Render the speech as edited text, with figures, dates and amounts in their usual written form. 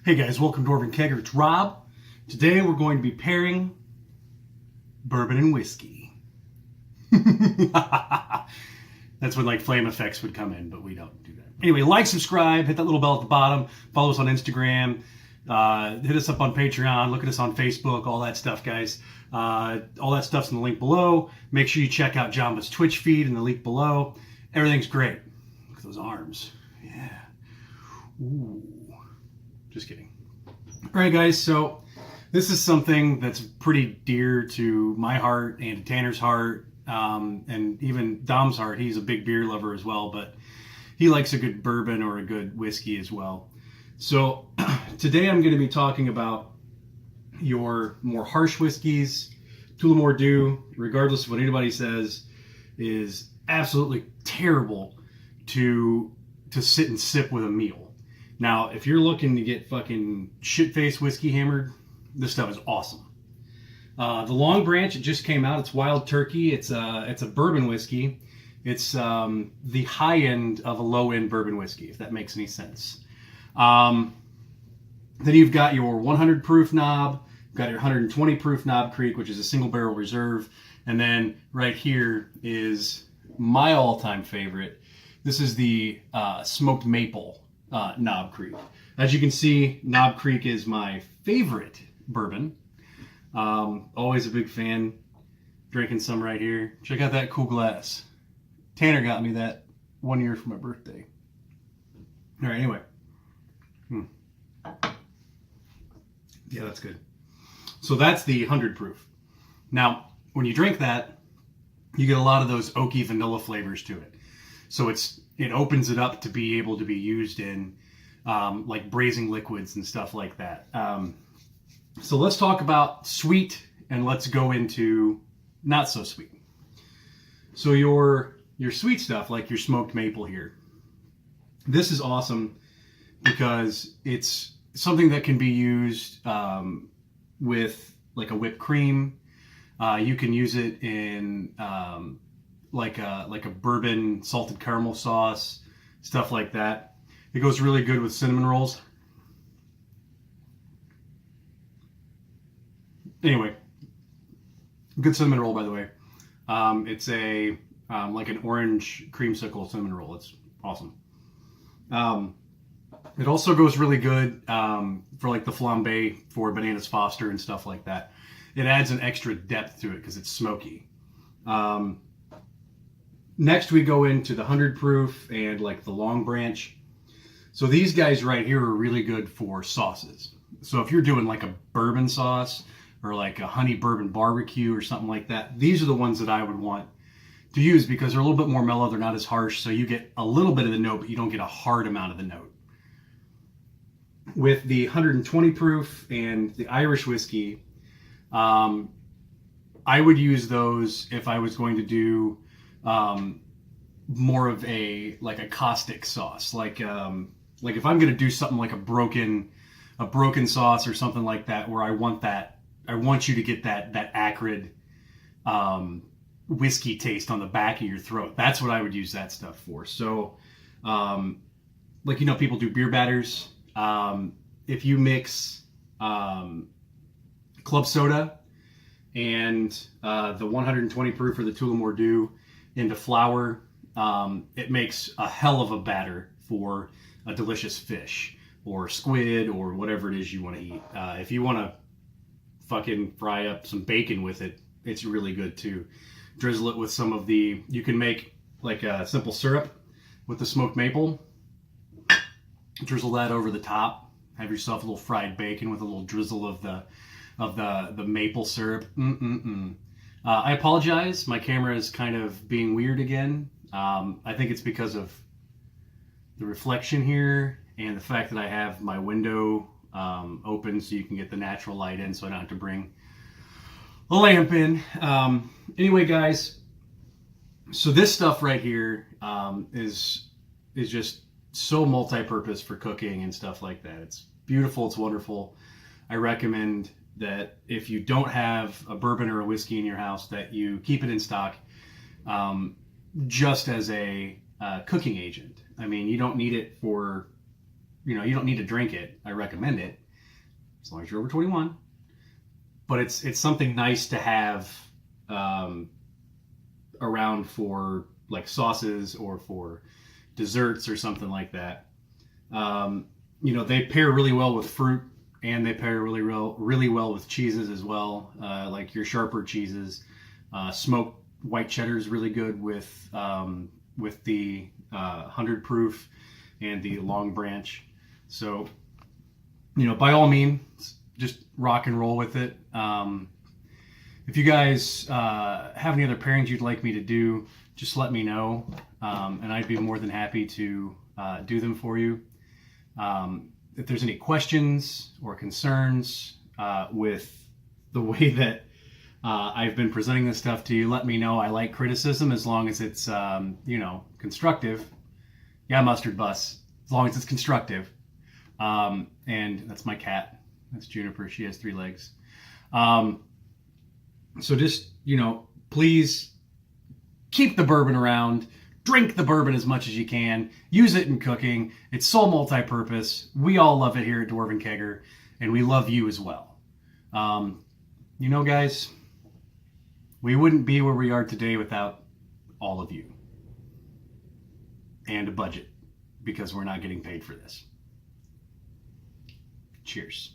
Hey guys, welcome to Dwarven Kegger. It's Rob. Today we're going to be pairing bourbon and whiskey. That's when like flame effects would come in, but we don't do that. Anyway, like, subscribe, hit that little bell at the bottom, follow us on Instagram, hit us up on Patreon, look at us on Facebook, all that stuff, guys. All that stuff's in the link below. Make sure you check out Jamba's Twitch feed in the link below. Everything's great. Look at those arms. Yeah. Ooh. Just kidding. All right, guys, so this is something that's pretty dear to my heart and to Tanner's heart, and even Dom's heart. He's a big beer lover as well, but he likes a good bourbon or a good whiskey as well. So today I'm going to be talking about your more harsh whiskeys. Tullamore Dew, regardless of what anybody says, is absolutely terrible to sit and sip with a meal. Now, if you're looking to get fucking shit-faced whiskey hammered, this stuff is awesome. The Long Branch, it just came out. It's Wild Turkey. It's a bourbon whiskey. It's the high end of a low-end bourbon whiskey, if that makes any sense. Then you've got your 100 proof knob. You've got your 120 proof Knob Creek, which is a single barrel reserve. And then right here is my all-time favorite. This is the smoked maple Knob Creek. As you can see, Knob Creek is my favorite bourbon. Always a big fan. Drinking some right here. Check out that cool glass. Tanner got me that 1 year for my birthday. All right, anyway. Yeah, that's good. So that's the 100 proof. Now, when you drink that, you get a lot of those oaky vanilla flavors to it. So it opens it up to be able to be used in like braising liquids and stuff like that. So let's talk about sweet and let's go into not so sweet. So your sweet stuff, like your smoked maple here, this is awesome because it's something that can be used with like a whipped cream. You can use it in like a bourbon salted caramel sauce, stuff like that. It goes really good with cinnamon rolls. Anyway, good cinnamon roll, by the way. It's a like an orange creamsicle cinnamon roll. It's awesome. It also goes really good for like the flambe for bananas Foster and stuff like that. It adds an extra depth to it because it's smoky. Next, we go into the 100 proof and like the Long Branch. So these guys right here are really good for sauces. So if you're doing like a bourbon sauce or like a honey bourbon barbecue or something like that, these are the ones that I would want to use because they're a little bit more mellow. They're not as harsh. So you get a little bit of the note, but you don't get a hard amount of the note. With the 120 proof and the Irish whiskey, I would use those if I was going to do more of a like a caustic sauce, like if I'm going to do something like a broken sauce or something like that, where I want you to get that acrid whiskey taste on the back of your throat. That's what I would use that stuff for. So, like, you know, people do beer batters. If you mix club soda and the 120 proof or the Tullamore Dew into flour, it makes a hell of a batter for a delicious fish or squid or whatever it is you want to eat. If you want to fucking fry up some bacon with it, it's really good too. Drizzle it with some of you can make like a simple syrup with the smoked maple. Drizzle that over the top. Have yourself a little fried bacon with a little drizzle of the maple syrup. I apologize. My camera is kind of being weird again. I think it's because of the reflection here and the fact that I have my window open so you can get the natural light in, so I don't have to bring a lamp in. Anyway, guys, so this stuff right here is just so multi-purpose for cooking and stuff like that. It's beautiful. It's wonderful. I recommend that if you don't have a bourbon or a whiskey in your house, that you keep it in stock just as a cooking agent. I mean, you don't need it for you don't need to drink it. I recommend it as long as you're over 21. But it's something nice to have around for like sauces or for desserts or something like that. They pair really well with fruit, and they pair really well with cheeses as well, like your sharper cheeses. Smoked white cheddar is really good with the 100 proof and the long branch. So, by all means, just rock and roll with it. If you guys have any other pairings you'd like me to do, just let me know, and I'd be more than happy to do them for you. If there's any questions or concerns with the way that I've been presenting this stuff to you, let me know. I like criticism as long as it's, constructive. Yeah, Mustard Bus, as long as it's constructive. And that's my cat. That's Juniper. She has 3 legs. So just, please keep the bourbon around. Drink the bourbon as much as you can. Use it in cooking. It's so multi-purpose. We all love it here at Dwarven Kegger, and we love you as well. Guys, we wouldn't be where we are today without all of you. And a budget, because we're not getting paid for this. Cheers.